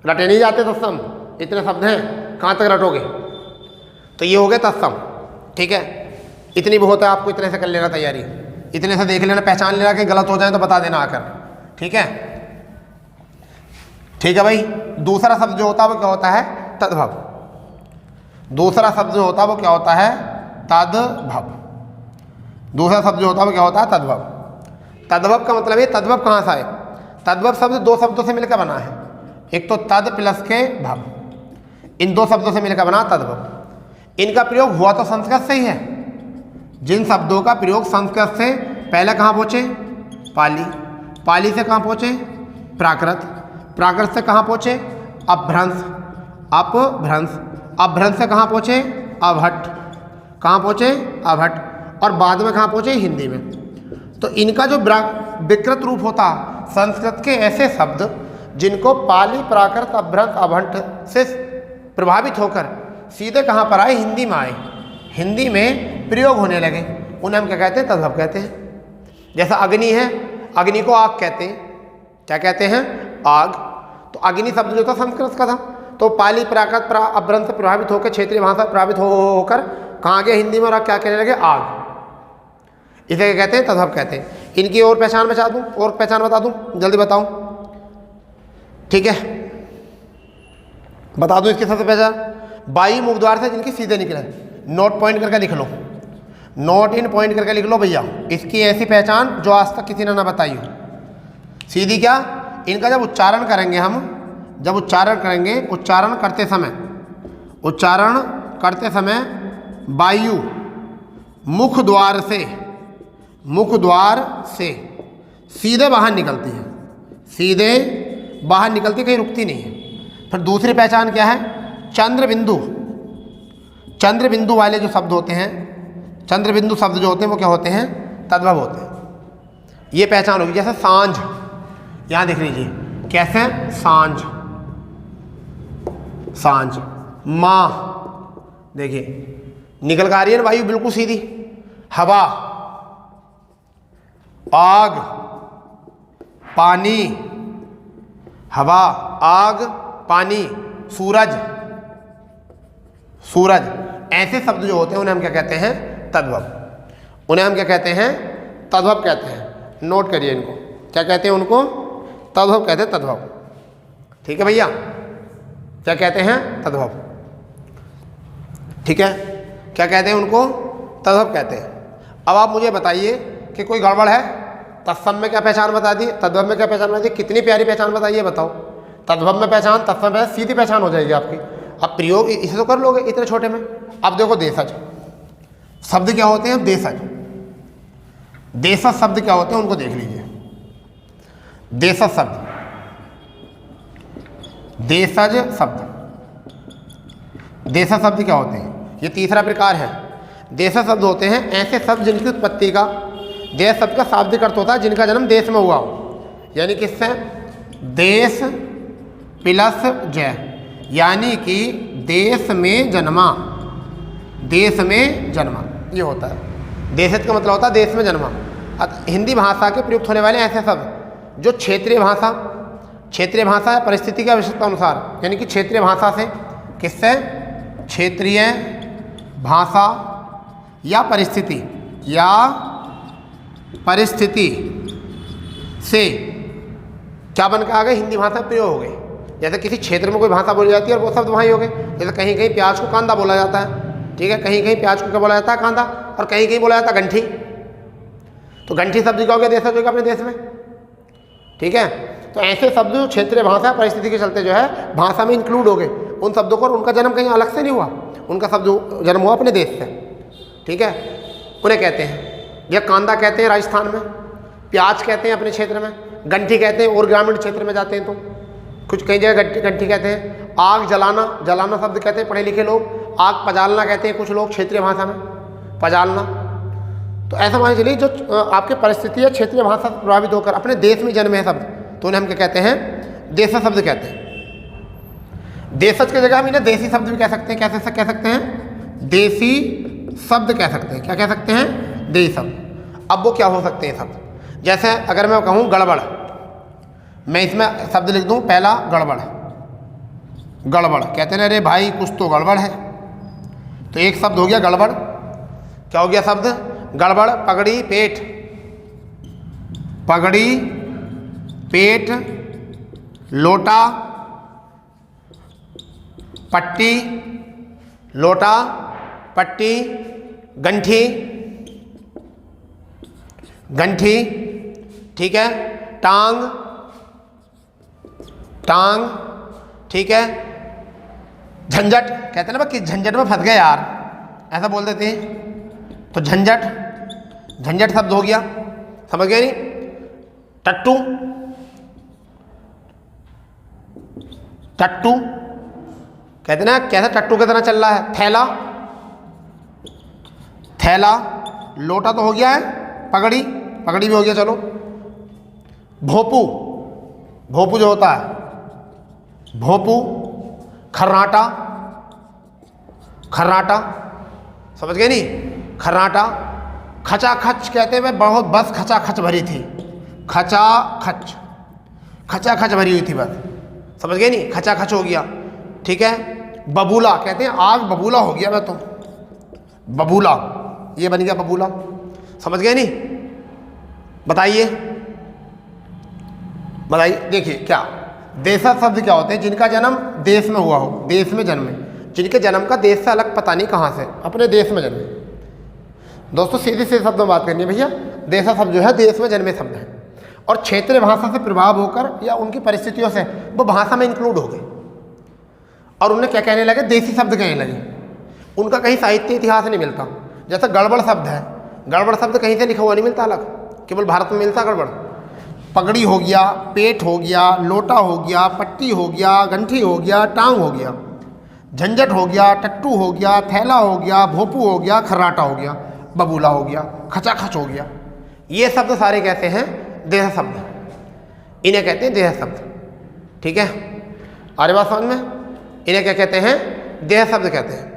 रटे नहीं जाते तत्सम, इतने शब्द हैं, कहाँ तक रटोगे। तो ये हो गए तत्सम, ठीक है। इतनी बहुत है, आपको इतने से कर लेना तैयारी, इतने से देख लेना, पहचान लेना, कि गलत हो जाए तो बता देना आकर, ठीक है, ठीक है भाई। दूसरा शब्द जो होता है वो क्या होता है, तद्भव। दूसरा शब्द जो होता है वो क्या होता है, तद्भव। दूसरा शब्द जो होता है वो क्या होता है, तद्भव। तद्भव का मतलब है, तद्भव कहाँ से आए, तद्भव शब्द दो शब्दों से मिलकर बना है, एक तो तद प्लस के भव, इन दो शब्दों से मिलकर बना तद्भव। इनका प्रयोग हुआ तो संस्कृत से ही है। जिन शब्दों का प्रयोग संस्कृत से पहले कहाँ पहुँचे, पाली, पाली से कहाँ पहुँचे, प्राकृत, प्राकृत से कहाँ पहुँचे, अपभ्रंश, अपभ्रंश, अपभ्रंश से कहाँ पहुँचे, अभट्ट, कहाँ पहुँचे, अभट्ट, और बाद में कहाँ पहुँचे, हिंदी में। तो इनका जो विकृत रूप होता, संस्कृत के ऐसे शब्द जिनको पाली, प्राकृत, अपभ्रंश, अभट्ट से प्रभावित होकर सीधे कहाँ पर आए, हिंदी में आए, हिंदी में प्रयोग होने लगे, उन्हें हम क्या कहते हैं, तद्भव कहते हैं। जैसा अग्नि है, अग्नि को आग कहते हैं, क्या कहते हैं, आग। तो अग्नि शब्द जो था संस्कृत का था, तो पाली, प्राकृत, अपभ्रंश से प्रभावित होकर, क्षेत्रीय भाषा प्रभावित होकर कहाँ गए, हिंदी में, और क्या कहने लगे, आग। इसे क्या कहते हैं, तद्भव कहते हैं। इनकी और पहचान बता दूँ, और पहचान बता दूँ, जल्दी बताऊँ, ठीक है, बता दूँ इसकी सबसे पहचान। बाई मुख द्वार से जिनकी सीधे निकले, नोट पॉइंट करके लिख लो, नोट इन पॉइंट करके लिख लो भैया। इसकी ऐसी पहचान जो आज तक किसी ने ना बताई हो। सीधी क्या, इनका जब उच्चारण करेंगे हम, जब उच्चारण करेंगे, उच्चारण करते समय, उच्चारण करते समय वायु मुख द्वार से, मुख द्वार से सीधे बाहर निकलती है, सीधे बाहर निकलती, कहीं रुकती नहीं है। फिर दूसरी पहचान क्या है, चंद्र बिंदु, चंद्र बिंदु वाले जो शब्द होते हैं, चंद्र बिंदु शब्द जो होते हैं वो क्या होते हैं, तद्भव होते हैं। ये पहचान होगी। जैसे सांझ, यहाँ देख लीजिए, कैसे, सांझ, सांझ। माह, देखिए निकल कर आ रही है ना वायु बिल्कुल सीधी। हवा, आग, पानी, हवा, आग, पानी, सूरज, सूरज। ऐसे शब्द जो होते हैं उन्हें हम क्या कहते हैं? तद्भव। उन्हें हम क्या कहते हैं? तद्भव कहते हैं। नोट करिए इनको, क्या कहते हैं उनको? तद्भव कहते हैं, तद्भव। ठीक है भैया, क्या कहते हैं? तद्भव। ठीक है, क्या कहते हैं उनको? तद्भव कहते हैं। अब आप मुझे बताइए कि कोई गड़बड़ है? तत्सम में क्या पहचान बता दी, तद्भव में क्या पहचान बता दी? कितनी प्यारी पहचान बताइए, बताओ। तद्भव में पहचान, तत्सम में सीधी पहचान हो जाएगी आपकी। अब प्रयोग इसे तो कर लोगे इतने छोटे में। अब देखो देशज शब्द क्या होते हैं? देशज, देशज शब्द क्या होते हैं उनको देख लीजिए। देशज शब्द, देशज शब्द, देशज शब्द क्या होते हैं? ये तीसरा प्रकार है। देशज शब्द होते हैं ऐसे शब्द जिनकी उत्पत्ति का, देश शब्द का शाब्दिक अर्थ होता है जिनका जन्म देश में हुआ हो। यानी किससे? देश प्लस जय, यानी कि देश में जन्मा, देश में जन्मा, ये होता है। देशज का मतलब होता है देश में जन्मा। हिंदी भाषा के प्रयुक्त होने वाले ऐसे शब्द जो क्षेत्रीय भाषा, क्षेत्रीय भाषा है परिस्थिति की आवश्यकता अनुसार, यानी कि क्षेत्रीय भाषा से, किससे? क्षेत्रीय भाषा या परिस्थिति, या परिस्थिति से क्या बनकर आ गए? हिंदी भाषा प्रयोग हो गए। जैसे किसी क्षेत्र में कोई भाषा बोली जाती है और वो शब्द वहाँ ही हो गए। जैसे कहीं कहीं प्याज को कांदा बोला जाता है, ठीक है, कहीं कहीं प्याज को क्या बोला जाता है? कांदा। और कहीं कहीं बोला जाता है गंठी। तो गंठी शब्द क्या हो गया? देशज हो गया अपने देश में। ठीक है, तो ऐसे शब्द जो क्षेत्रीय भाषा परिस्थिति के चलते जो है भाषा में इंक्लूड हो गए, उन शब्दों को, उनका जन्म कहीं अलग से नहीं हुआ, उनका शब्द जन्म हुआ अपने देश से। ठीक है, उन्हें कहते हैं, या कांदा कहते हैं राजस्थान में, प्याज कहते हैं अपने क्षेत्र में, गंठी कहते हैं और ग्रामीण क्षेत्र में जाते हैं तो कुछ कई जगह गंठी कहते हैं। आग जलाना, जलाना शब्द कहते हैं पढ़े लिखे लोग। आग पजालना कहते हैं कुछ लोग क्षेत्रीय भाषा में, पजालना। तो ऐसा मान चलिए जो आपके परिस्थिति या क्षेत्रीय भाषा से प्रभावित होकर अपने देश में जन्मे हैं शब्द, तो उन्हें हम क्या कहते हैं? देशज शब्द कहते हैं। देशज की जगह हम इन्हें देसी शब्द भी कह सकते हैं। कैसे कह सकते हैं? देसी शब्द कह सकते हैं। क्या कह सकते हैं? देसी शब्द। अब वो क्या हो सकते हैं शब्द? जैसे अगर मैं कहूँ गड़बड़, मैं इसमें शब्द लिख दूँ पहला गड़बड़। गड़बड़ कहते हैं अरे भाई कुछ तो गड़बड़ है, तो एक शब्द हो गया गड़बड़। क्या हो गया शब्द? गड़बड़। पगड़ी, पेट, पगड़ी, पेट, लोटा, पट्टी, लोटा, पट्टी, गंठी, गंठी, ठीक है, टांग, टांग, ठीक है, झंझट, कहते हैं ना कि झंझट में फंस गए यार, ऐसा बोल देते हैं। तो झंझट, झंझट शब्द हो गया, समझ गए नहीं? टट्टू, टट्टू कहते ना कैसे टट्टू की तरह चल रहा है। थैला, थैला, लोटा तो हो गया है, पगड़ी, पगड़ी भी हो गया, चलो। भोपू, भोपू जो होता है, भोपू, खर्राटा, खर्राटा, समझ गए नहीं? खर्राटा। खचाखच कहते हैं बहुत बस खचाखच भरी थी, खचाखच, खचाखच भरी हुई थी बस, समझ गए नहीं? खचाखच हो गया, ठीक है। बबूला कहते हैं आग बबूला हो गया मैं तो, बबूला, ये बन गया बबूला, समझ गए नहीं? बताइए, बताइए। देखिए क्या देशज शब्द क्या होते हैं? जिनका जन्म देश में हुआ हो, देश में जन्मे, जिनके जन्म का देश से अलग पता नहीं कहाँ से, अपने देश में जन्मे। दोस्तों सीधे सीधे शब्द में बात करनी है भैया। देशज शब्द जो है देश में जन्मे शब्द हैं और क्षेत्रीय भाषा से प्रभाव होकर या उनकी परिस्थितियों से वो भाषा में इंक्लूड हो गए और उन्हें क्या कहने लगे? देसी शब्द कहने लगे। उनका कहीं साहित्य इतिहास नहीं मिलता। जैसा गड़बड़ शब्द है, गड़बड़ शब्द कहीं से लिखा हुआ नहीं मिलता अलग, केवल भारत में मिलता गड़बड़। पगड़ी हो गया, पेट हो गया, लोटा हो गया, पट्टी हो गया, गंठी हो गया, टांग हो गया, झंझट हो गया, टट्टू हो गया, थैला हो गया, भोपू हो गया, खर्राटा हो गया, बबूला हो गया, खचाखच हो गया। ये शब्द सारे कहते हैं देश शब्द, इन्हें कहते हैं देश शब्द, ठीक है। अरे बात समझ में? इन्हें क्या कहते हैं? देह शब्द कहते हैं।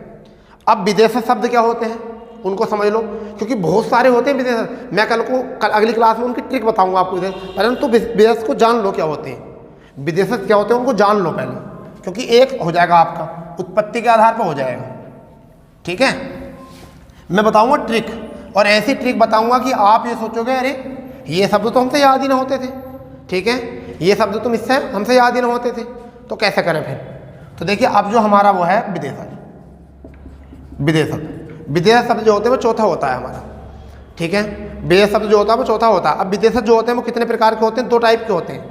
अब विदेश शब्द क्या होते हैं उनको समझ लो, क्योंकि बहुत सारे होते हैं विदेश। मैं कल अगली क्लास में उनकी ट्रिक बताऊंगा आपको। परंतु विदेश को जान लो क्या होते हैं, विदेश क्या होते हैं उनको जान लो पहले, क्योंकि एक हो जाएगा आपका उत्पत्ति के आधार पर हो जाएगा। ठीक है, मैं बताऊंगा ट्रिक, और ऐसी ट्रिक बताऊंगा कि आप ये सोचोगे अरे ये शब्द तो हमसे याद ही ना होते थे। ठीक है, ये शब्द तो इससे हमसे याद ही ना होते थे, तो कैसे करें फिर? तो देखिए अब जो हमारा वो है विदेशक, विदेश शब्द जो होते हैं वो चौथा होता है हमारा। ठीक है, विदेश शब्द जो होता है वो चौथा होता है। अब विदेशक जो होते हैं वो कितने प्रकार के होते हैं? 2 टाइप के होते हैं।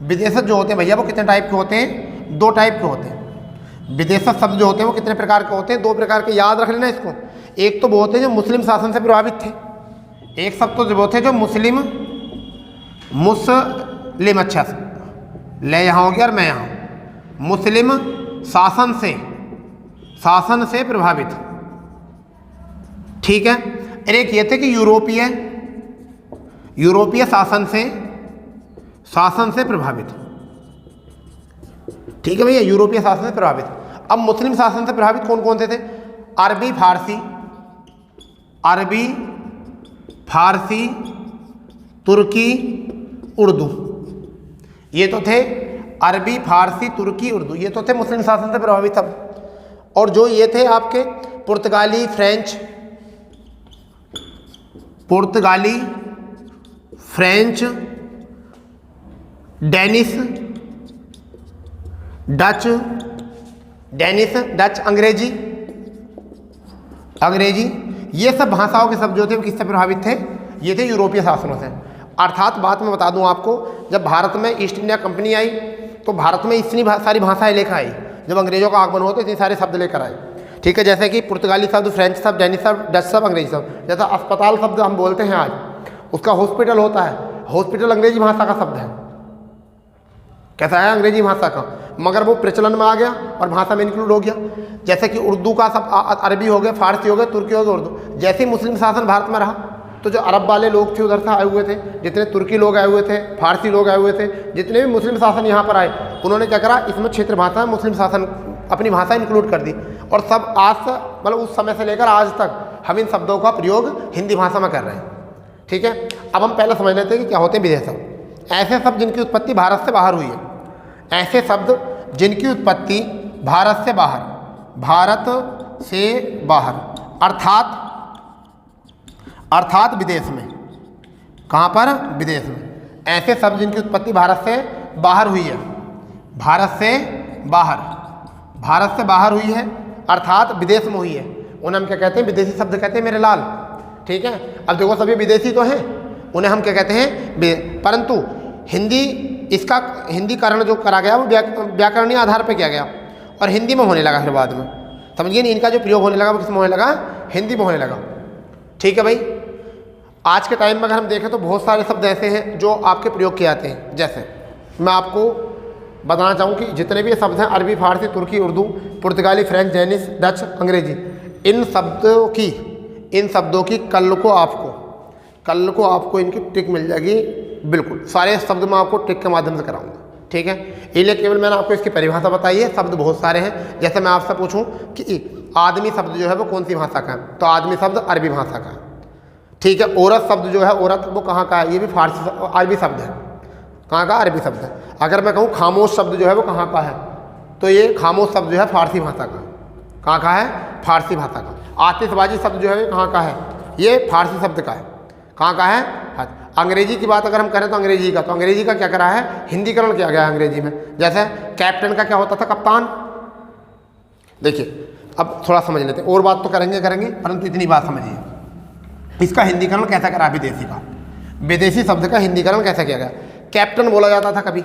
विदेशक जो होते हैं भैया वो कितने टाइप के होते हैं? 2 टाइप के होते हैं। विदेशक शब्द जो होते हैं वो कितने प्रकार के होते हैं? 2 प्रकार के, याद रख लेना इसको। एक तो वो होते हैं जो मुस्लिम शासन से प्रभावित थे, एक शब्द तो वो थे जो मुस्लिम, अच्छा ले यहाँ हो गया और मैं यहाँ, मुस्लिम शासन से प्रभावित। ठीक है, और एक ये थे कि यूरोपीय शासन से प्रभावित। ठीक है भैया, यूरोपीय शासन से प्रभावित। अब मुस्लिम शासन से प्रभावित कौन कौन से थे? अरबी फारसी, तुर्की, उर्दू। ये तो थे अरबी, फारसी, तुर्की, उर्दू, ये तो थे मुस्लिम शासन से प्रभावित अब। और जो ये थे आपके पुर्तगाली, फ्रेंच, डेनिश, डच, अंग्रेजी, ये सब भाषाओं के शब्द जो थे वो किससे प्रभावित थे? ये थे यूरोपीय शासनों से। अर्थात बात मैं बता दूं आपको, जब भारत में ईस्ट इंडिया कंपनी आई तो भारत में इतनी सारी भाषाएं लेकर आई। जब अंग्रेजों का आगमन हुआ तो इतने सारे शब्द लेकर आए। ठीक है, जैसे कि पुर्तगाली शब्द, फ्रेंच शब्द, डेनिश शब्द, डच शब्द, अंग्रेजी शब्द। जैसा अस्पताल शब्द हम बोलते हैं आज, उसका हॉस्पिटल होता है, हॉस्पिटल अंग्रेजी भाषा का शब्द है। कैसा है? अंग्रेजी भाषा का, मगर वो प्रचलन में आ गया और भाषा में इंक्लूड हो गया। जैसे कि उर्दू का सब अरबी हो गया, फारसी हो गया, तुर्की हो गया, उर्दू। जैसे ही मुस्लिम शासन भारत में रहा तो जो अरब वाले लोग थे उधर से आए हुए थे, जितने तुर्की लोग आए हुए थे, फारसी लोग आए हुए थे, जितने भी मुस्लिम शासन यहाँ पर आए, उन्होंने क्या करा, इसमें क्षेत्र भाषा मुस्लिम शासन अपनी भाषा इंक्लूड कर दी। और सब आज से मतलब उस समय से लेकर आज तक हम इन शब्दों का प्रयोग हिंदी भाषा में कर रहे हैं। ठीक है, अब हम पहले समझ लेते हैं कि क्या होते हैं विदेश शब्द। ऐसे शब्द जिनकी उत्पत्ति भारत से बाहर हुई है, ऐसे शब्द जिनकी उत्पत्ति भारत से बाहर अर्थात विदेश में। कहाँ पर? विदेश में। ऐसे शब्द जिनकी उत्पत्ति भारत से बाहर हुई है, भारत से बाहर हुई है अर्थात विदेश में हुई है, उन्हें हम क्या कहते हैं? विदेशी शब्द कहते हैं मेरे लाल। ठीक है, अब देखो सभी विदेशी तो हैं, उन्हें हम क्या कहते हैं? परंतु हिंदीकरण जो करा गया वो व्याकरणीय आधार पर किया गया और हिंदी में होने लगा। फिर बाद में समझिए नहीं, इनका जो प्रयोग होने लगा वो किस में होने लगा? हिंदी में होने लगा। ठीक है भाई, आज के टाइम में अगर हम देखें तो बहुत सारे शब्द ऐसे हैं जो आपके प्रयोग किए जाते हैं। जैसे मैं आपको बताना चाहूँ कि जितने भी शब्द हैं अरबी, फारसी, तुर्की, उर्दू, पुर्तगाली, फ्रेंच, डेनिश, डच, अंग्रेजी, इन शब्दों की कल को आपको इनकी ट्रिक मिल जाएगी। बिल्कुल सारे शब्द मैं आपको ट्रिक के माध्यम से कराऊंगा। ठीक है, इसलिए केवल मैंने आपको इसकी परिभाषा बताई है। शब्द बहुत सारे हैं। जैसे मैं आपसे पूछूं कि आदमी शब्द जो है वो कौन सी भाषा का है, तो आदमी शब्द अरबी भाषा का है। ठीक है, औरत शब्द जो है, औरत वो कहाँ का है? ये भी फारसी अरबी शब्द है। कहाँ का? अरबी शब्द है। अगर मैं कहूँ खामोश शब्द जो है वो कहाँ का है, तो ये खामोश शब्द जो है फारसी भाषा का। कहाँ का है? फारसी भाषा का। आतिशबाजी शब्द जो है ये कहाँ का है? ये फारसी शब्द का है। कहाँ का है? अंग्रेजी की बात अगर हम करें तो अंग्रेजी का क्या करा है? हिंदीकरण किया गया है अंग्रेजी में। जैसे कैप्टन का क्या होता था? कप्तान। देखिए अब थोड़ा समझ लेते हैं, और बात तो करेंगे परंतु इतनी बात समझिए, इसका हिंदीकरण कैसा करा? विदेशी शब्द का हिंदीकरण कैसा किया गया? कैप्टन बोला जाता था, कभी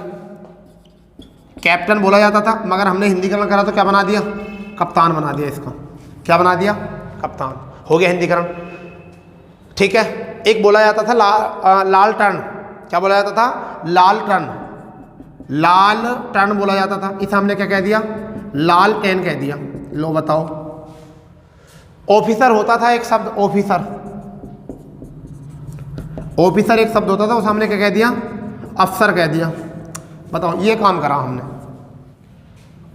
कैप्टन बोला जाता था, मगर हमने हिंदीकरण करा तो क्या बना दिया? कप्तान बना दिया। इसका क्या बना दिया? कप्तान। हो गया हिंदीकरण। ठीक है, एक बोला जाता था लाल टर्न। क्या बोला जाता था? लाल टर्न बोला जाता था। इसे हमने क्या कह दिया? लाल टेन कह दिया। लो बताओ। ऑफिसर होता था एक शब्द, ऑफिसर एक शब्द होता था, उसे हमने क्या कह दिया? अफसर कह दिया। बताओ, ये काम करा हमने।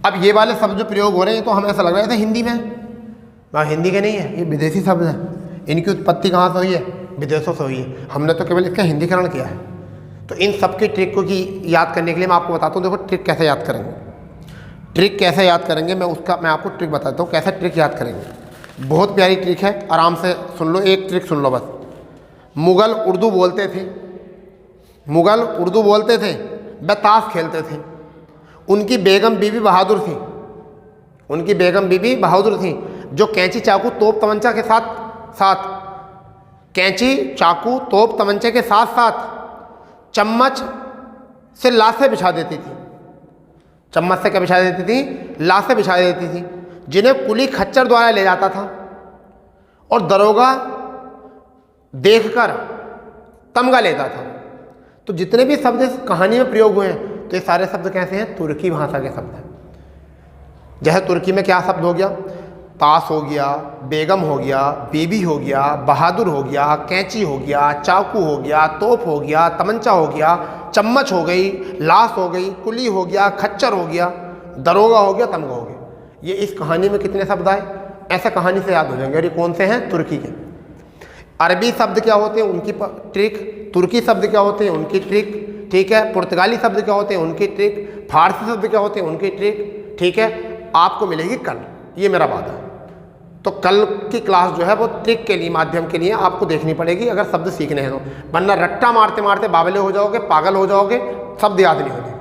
अब ये वाले शब्द जो प्रयोग हो रहे हैं तो हमें ऐसा लग रहा है हिंदी में, हिंदी के नहीं है, ये विदेशी शब्द हैं। इनकी उत्पत्ति कहाँ से हुई है? विदेशों से हुई है। हमने तो केवल इसका हिंदीकरण किया है। तो इन सब की ट्रिक को की याद करने के लिए मैं आपको बताता हूँ। देखो ट्रिक कैसे याद करेंगे, ट्रिक कैसे याद करेंगे मैं आपको ट्रिक बताता हूँ कैसे ट्रिक याद करेंगे। बहुत प्यारी ट्रिक है, आराम से सुन लो, एक ट्रिक सुन लो बस। मुग़ल उर्दू बोलते थे, मुग़ल उर्दू बोलते थे, वे ताश खेलते थे। उनकी बेगम बीबी बहादुर थी, उनकी बेगम बीबी बहादुर थी, जो कैंची चाकू तोप तमंचा के साथ कैंची चाकू तोप तमंचे के साथ साथ चम्मच से लाशें बिछा देती थी। चम्मच से क्या बिछा देती थी? लाशें बिछा देती थी, जिन्हें कुली खच्चर द्वारा ले जाता था और दरोगा देखकर तमगा लेता था। तो जितने भी शब्द इस कहानी में प्रयोग हुए हैं तो ये सारे शब्द कैसे हैं? तुर्की भाषा के शब्द हैं। जैसे तुर्की में क्या शब्द हो गया? ताश हो गया, बेगम हो गया, बीबी हो गया, बहादुर हो गया, कैंची हो गया, चाकू हो गया, तोप हो गया, तमंचा हो गया, चम्मच हो गई, लाश हो गई, कुली हो गया, खच्चर हो गया, दरोगा हो गया, तमगा हो गया। ये इस कहानी में कितने शब्द आए? ऐसा कहानी से याद हो जाएंगे। और ये कौन से हैं? तुर्की के। अरबी शब्द क्या होते हैं? उनकी ट्रिक। तुर्की शब्द क्या होते हैं? उनकी ट्रिक। ठीक है। पुर्तगाली शब्द क्या होते हैं? उनकी ट्रिक। फारसी शब्द क्या होते हैं? उनकी ट्रिक। ठीक है। आपको मिलेगी कल, ये मेरा वादा है। तो कल की क्लास जो है वो ट्रिक के लिए, माध्यम के लिए आपको देखनी पड़ेगी अगर शब्द सीखने हैं तो, वरना रट्टा मारते मारते बावले हो जाओगे, पागल हो जाओगे, शब्द याद नहीं होंगे।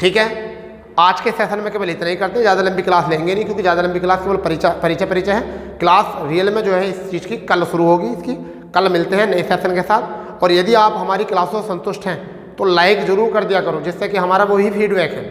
ठीक है। आज के सेशन में केवल इतना ही करते हैं, ज़्यादा लंबी क्लास लेंगे नहीं, क्योंकि ज़्यादा लंबी क्लास केवल परिचय है। क्लास रियल में जो है इस चीज़ की कल शुरू होगी। इसकी कल मिलते हैं नए सेशन के साथ। और यदि आप हमारी क्लासों से संतुष्ट हैं तो लाइक ज़रूर कर दिया करो, जिससे कि हमारा वही फीडबैक है,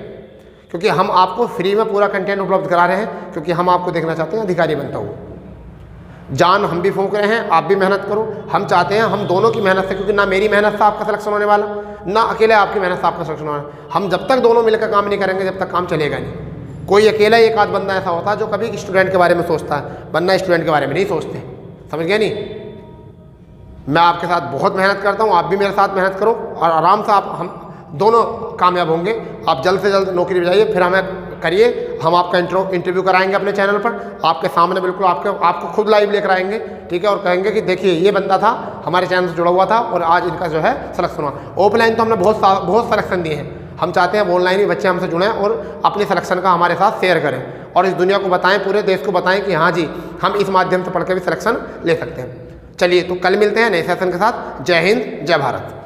क्योंकि हम आपको फ्री में पूरा कंटेंट उपलब्ध करा रहे हैं, क्योंकि हम आपको देखना चाहते हैं अधिकारी बनता हुआ। जान हम भी फूंक रहे हैं, आप भी मेहनत करो। हम चाहते हैं हम दोनों की मेहनत से, क्योंकि ना मेरी मेहनत से आपका सिलेक्शन होने वाला, ना अकेले आपकी मेहनत से आपका सिलेक्शन होना। हम जब तक दोनों मिलकर काम नहीं करेंगे जब तक काम चलेगा नहीं। कोई अकेला एक आध बंदा ऐसा होता है जो कभी स्टूडेंट के बारे में सोचता है, वरना स्टूडेंट के बारे में नहीं सोचते। समझ गए नहीं? मैं आपके साथ बहुत मेहनत करता हूँ, आप भी मेरे साथ मेहनत करो और आराम से आप हम दोनों कामयाब होंगे। आप जल्द से जल्द नौकरी पे जाइए, फिर हमें करिए, हम आपका इंटरव्यू कराएंगे अपने चैनल पर, आपके सामने बिल्कुल आपको खुद लाइव लेकर आएंगे। ठीक है। और कहेंगे कि देखिए ये बंदा था, हमारे चैनल से जुड़ा हुआ था और आज इनका जो है सिलेक्शन हुआ। ऑफलाइन तो हमने बहुत सिलेक्शन दिए हैं, हम चाहते हैं ऑनलाइन ही बच्चे हमसे जुड़ें और अपने सिलेक्शन का हमारे साथ शेयर करें और इस दुनिया को बताएं, पूरे देश को बताएं कि हाँ जी हम इस माध्यम से पढ़ के भी सिलेक्शन ले सकते हैं। चलिए तो कल मिलते हैं नए सेशन के साथ। जय हिंद, जय भारत।